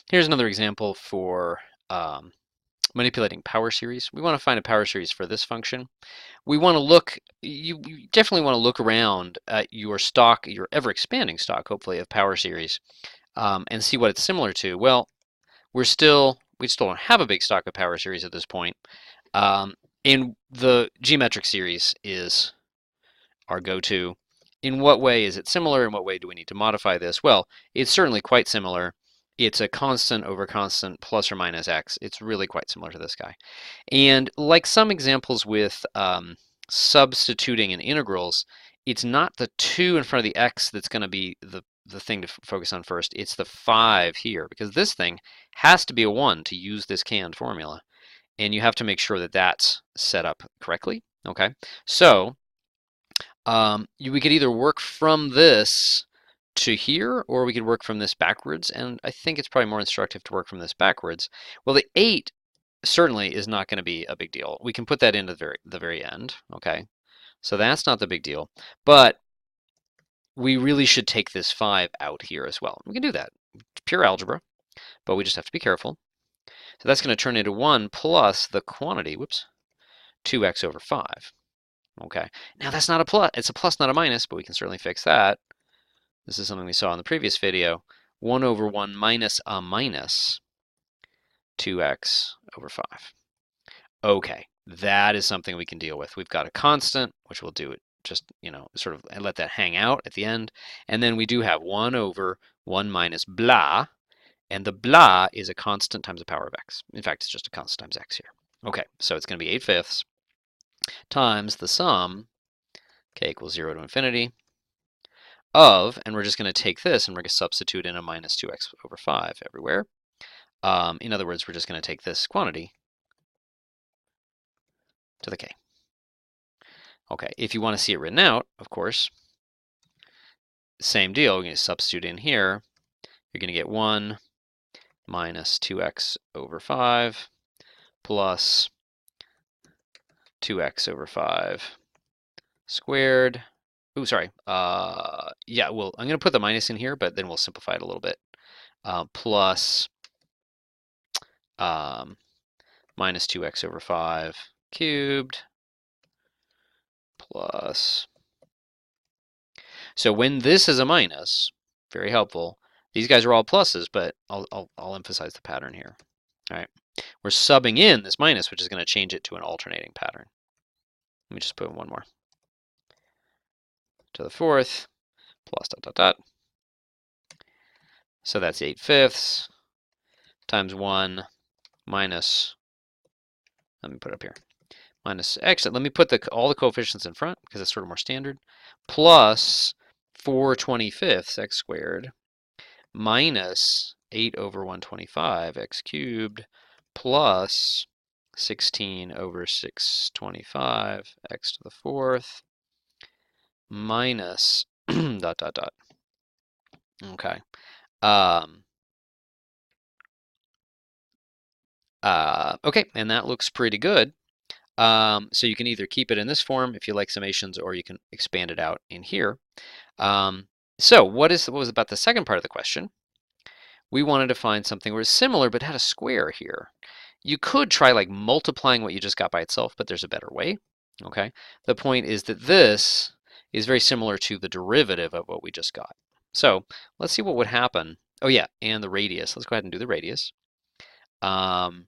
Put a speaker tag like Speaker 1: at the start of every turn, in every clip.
Speaker 1: Here's another example for manipulating power series. We want to find a power series for this function. We want to look, you definitely want to look around at your stock, your ever expanding stock, hopefully, of power series and see what it's similar to. Well, we still don't have a big stock of power series at this point. And the geometric series is our go-to. In what way is it similar? In what way do we need to modify this? Well, it's certainly quite similar. It's a constant over constant plus or minus x. It's really quite similar to this guy. And like some examples with substituting in integrals, it's not the 2 in front of the x that's going to be the thing to focus on first. It's the 5 here, because this thing has to be a 1 to use this canned formula. And you have to make sure that that's set up correctly. Okay, so we could either work from this to here, or we could work from this backwards, and I think it's probably more instructive to work from this backwards. Well, the 8 certainly is not going to be a big deal. We can put that into the very end, okay? So that's not the big deal, but we really should take this 5 out here as well. We can do that. Pure algebra, but we just have to be careful. So that's going to turn into 1 plus the quantity, 2x over 5. Okay, now that's not a plus, it's a plus, not a minus, but we can certainly fix that. This is something we saw in the previous video. 1 over 1 minus a minus 2x over 5. Okay, that is something we can deal with. We've got a constant, which we'll do it just, sort of let that hang out at the end. And then we do have 1 over 1 minus blah, and the blah is a constant times the power of x. In fact, it's just a constant times x here. Okay, so it's going to be 8/5 times the sum, k equals 0 to infinity, of, and we're just going to take this and we're going to substitute in a minus 2x over 5 everywhere. In other words, we're just going to take this quantity to the k. Okay, if you want to see it written out, of course, same deal. We're going to substitute in here. You're going to get 1 minus 2x over 5 plus 2x over 5 squared. Oh, sorry. Yeah, well, I'm going to put the minus in here, but then we'll simplify it a little bit. Plus minus 2x over 5 cubed plus. So when this is a minus, very helpful. These guys are all pluses, but I'll emphasize the pattern here. All right, we're subbing in this minus, which is going to change it to an alternating pattern. Let me just put one more. To the 4th plus dot dot dot. So that's 8/5 times 1 minus, let me put it up here, minus x. Let me put all the coefficients in front because it's sort of more standard. Plus 4/25 x squared minus 8 over 125 x cubed plus 16 over 625 x to the 4th minus dot dot dot. Okay. Okay, and that looks pretty good. So you can either keep it in this form if you like summations, or you can expand it out in here. So what was about the second part of the question? We wanted to find something where it's similar but had a square here. You could try like multiplying what you just got by itself, but there's a better way. Okay. The point is that this is very similar to the derivative of what we just got. So let's see what would happen. Oh yeah, and the radius. Let's go ahead and do the radius. And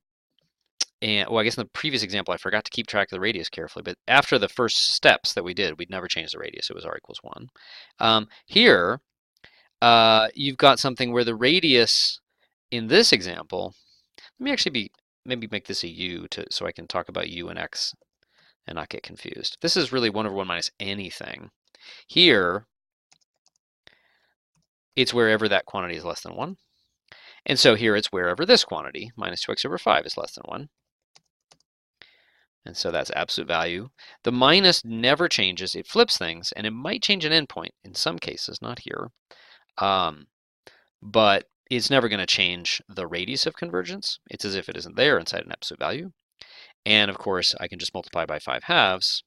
Speaker 1: well, I guess in the previous example, I forgot to keep track of the radius carefully, but after the first steps that we did, we'd never change the radius. It was r equals 1. Here, you've got something where the radius in this example, let me actually maybe make this a u so I can talk about u and x and not get confused. This is really 1 over 1 minus anything. Here, it's wherever that quantity is less than 1. And so here it's wherever this quantity, minus 2x over 5, is less than 1. And so that's absolute value. The minus never changes. It flips things, and it might change an endpoint in some cases, not here. But it's never going to change the radius of convergence. It's as if it isn't there inside an absolute value. And of course, I can just multiply by 5/2,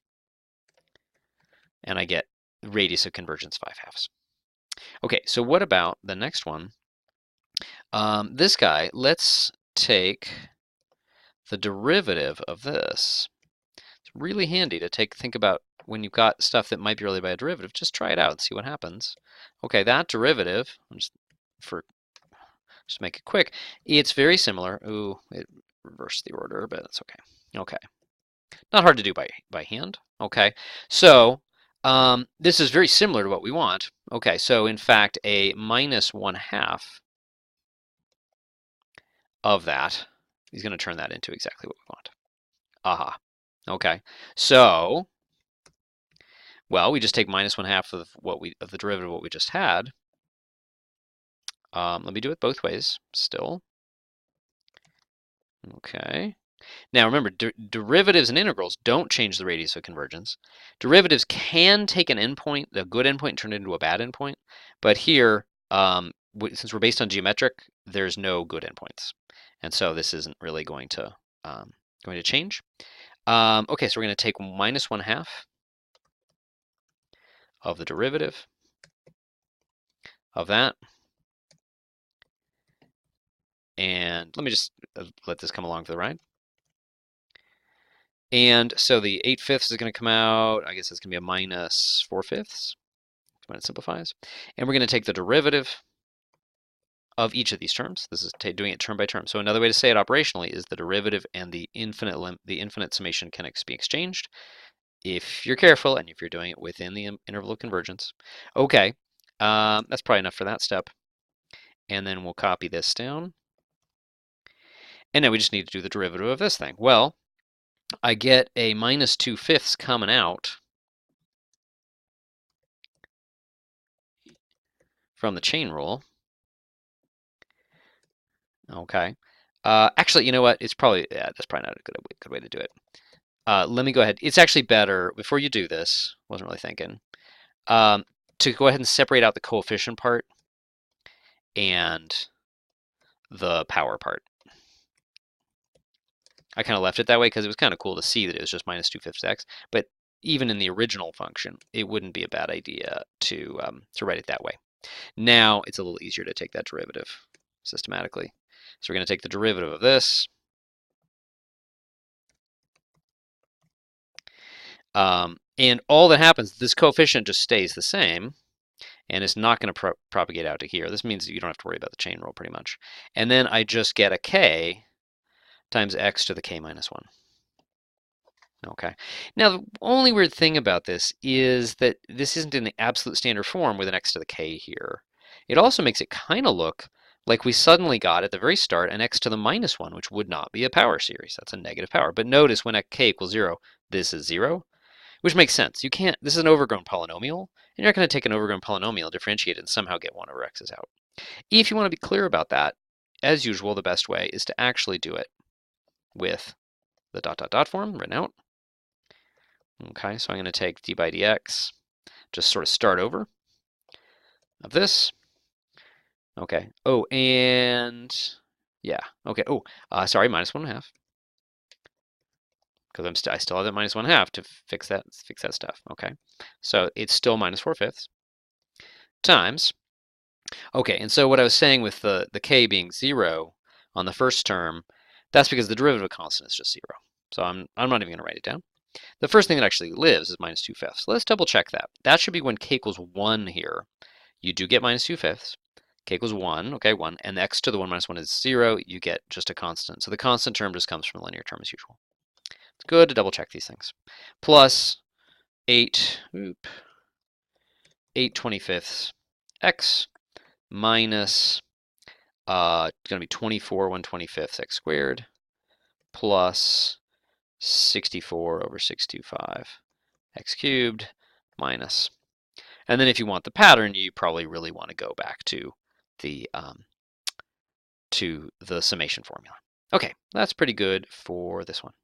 Speaker 1: and I get radius of convergence 5/2. Okay, so what about the next one? This guy, let's take the derivative of this. It's really handy to think about when you've got stuff that might be related by a derivative. Just try it out and see what happens. Okay, that derivative, just to make it quick, it's very similar. Ooh, it reversed the order, but that's okay. Okay, not hard to do by hand. Okay, so this is very similar to what we want. Okay, so in fact, a minus 1/2 of that is going to turn that into exactly what we want. Aha. Okay, so well, we just take minus 1/2 of the derivative of what we just had. Let me do it both ways still. Okay. Now remember, derivatives and integrals don't change the radius of convergence. Derivatives can take an endpoint, a good endpoint, and turn it into a bad endpoint. But here, since we're based on geometric, there's no good endpoints. And so this isn't really going to change. Okay, so we're going to take minus 1/2 of the derivative of that. And let me just let this come along for the ride. And so the 8/5 is going to come out. I guess it's going to be a minus 4/5 when it simplifies. And we're going to take the derivative of each of these terms. This is doing it term by term. So another way to say it operationally is the derivative and the infinite summation can be exchanged if you're careful and if you're doing it within the interval of convergence. Okay, that's probably enough for that step. And then we'll copy this down. And now we just need to do the derivative of this thing. Well, I get a minus 2/5 coming out from the chain rule. Okay. Actually, you know what? It's probably, that's probably not a good way to do it. Let me go ahead. It's actually better, before you do this, wasn't really thinking, to go ahead and separate out the coefficient part and the power part. I kind of left it that way because it was kind of cool to see that it was just minus 2/5 x. But even in the original function, it wouldn't be a bad idea to write it that way. Now it's a little easier to take that derivative systematically. So we're going to take the derivative of this. And all that happens, this coefficient just stays the same, and it's not going to propagate out to here. This means you don't have to worry about the chain rule pretty much. And then I just get a k times x to the k minus 1. Okay. Now, the only weird thing about this is that this isn't in the absolute standard form with an x to the k here. It also makes it kind of look like we suddenly got at the very start an x to the minus 1, which would not be a power series. That's a negative power. But notice when at k equals 0, this is 0, which makes sense. You can't, this is an overgrown polynomial, and you're not going to take an overgrown polynomial, differentiate it, and somehow get 1 over x's out. If you want to be clear about that, as usual, the best way is to actually do it with the dot dot dot form written out. Okay, so I'm going to take d by dx, just sort of start over of this. Okay. Oh, and yeah. Okay. Oh, sorry, minus 1/2. Because I still have that minus 1/2 to fix that stuff. Okay. So it's still minus 4/5 times. Okay, and so what I was saying with the k being 0 on the first term, that's because the derivative constant is just 0. So I'm not even going to write it down. The first thing that actually lives is minus 2/5. So let's double check that. That should be when k equals 1 here. You do get minus 2/5. K equals 1, okay, 1, and x to the 1 minus 1 is 0. You get just a constant. So the constant term just comes from the linear term as usual. It's good to double check these things. Plus 8 25ths x minus, it's going to be 24 1/25 x squared plus 64 over 625 x cubed minus. And then if you want the pattern, you probably really want to go back to the summation formula. Okay, that's pretty good for this one.